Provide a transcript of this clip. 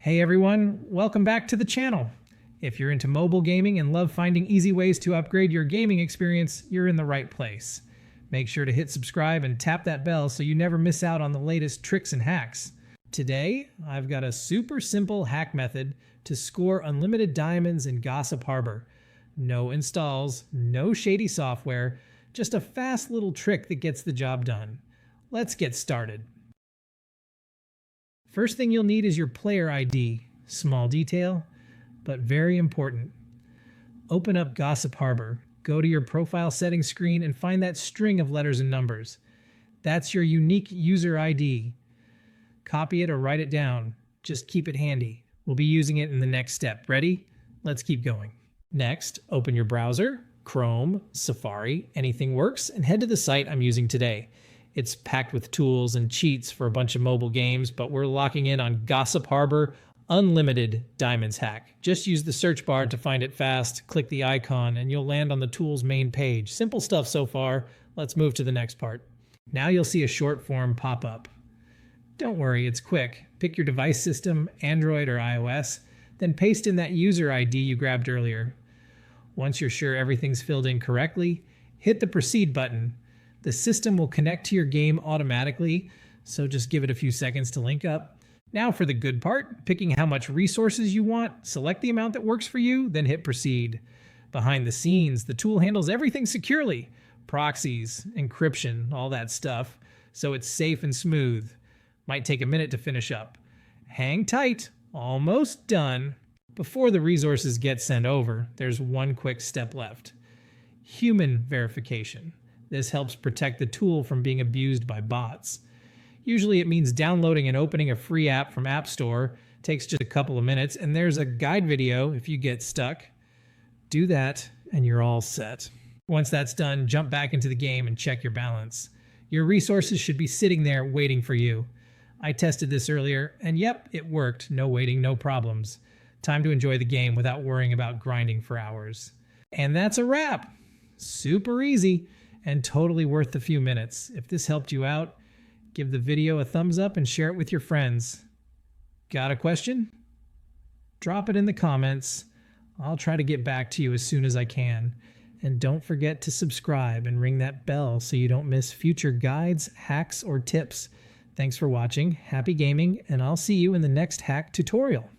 Hey everyone, welcome back to the channel. If you're into mobile gaming and love finding easy ways to upgrade your gaming experience, you're in the right place. Make sure to hit subscribe and tap that bell so you never miss out on the latest tricks and hacks. Today, I've got a super simple hack method to score unlimited diamonds in Gossip Harbor. No installs, no shady software, just a fast little trick that gets the job done. Let's get started. First thing you'll need is your player ID. Small detail, but very important. Open up Gossip Harbor, go to your profile settings screen and find that string of letters and numbers. That's your unique user ID. Copy it or write it down. Just keep it handy. We'll be using it in the next step. Ready? Let's keep going. Next, open your browser, Chrome, Safari, anything works, and head to the site I'm using today. It's packed with tools and cheats for a bunch of mobile games, but we're locking in on Gossip Harbor Unlimited Diamonds Hack. Just use the search bar to find it fast, click the icon, and you'll land on the tool's main page. Simple stuff so far. Let's move to the next part. Now you'll see a short form pop up. Don't worry, it's quick. Pick your device system, Android or iOS, then paste in that user ID you grabbed earlier. Once you're sure everything's filled in correctly, hit the Proceed button. The system will connect to your game automatically, so just give it a few seconds to link up. Now for the good part, picking how much resources you want, select the amount that works for you, then hit Proceed. Behind the scenes, the tool handles everything securely. Proxies, encryption, all that stuff, so it's safe and smooth. Might take a minute to finish up. Hang tight, almost done. Before the resources get sent over, there's one quick step left. Human verification. This helps protect the tool from being abused by bots. Usually it means downloading and opening a free app from App Store. Takes just a couple of minutes, and there's a guide video if you get stuck. Do that, and you're all set. Once that's done, jump back into the game and check your balance. Your resources should be sitting there waiting for you. I tested this earlier, and yep, it worked. No waiting, no problems. Time to enjoy the game without worrying about grinding for hours. And that's a wrap. Super easy. And totally worth the few minutes. If this helped you out, give the video a thumbs up and share it with your friends. Got a question? Drop it in the comments. I'll try to get back to you as soon as I can. And don't forget to subscribe and ring that bell so you don't miss future guides, hacks, or tips. Thanks for watching, happy gaming, and I'll see you in the next hack tutorial.